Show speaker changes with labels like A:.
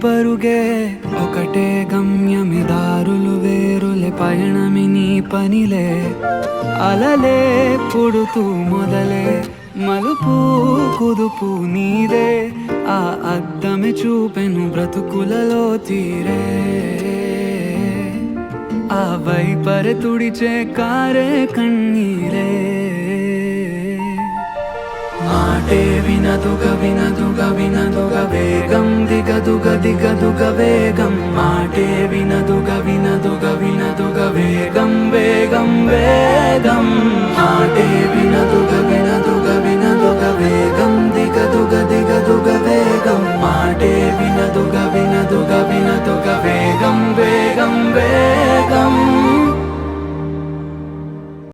A: పరుగే ఒకటే గమ్యమి దారులు వేరులే పయనమి నీ పనిలే అలలే పుడుతూ మొదలే మలుపు కుదుపు నీదే ఆ అద్దమి చూపెను బ్రతుకులలో తీరే ఆ వైపరి తుడిచే కారే కన్నీరే మాటే వినదుగ వినదుగ వినదుగ వేగం దిగదుగ దిగదుగ వేగం మాటే వినదుగ వినదుగ వినదుగ వేగం వేగం వేగం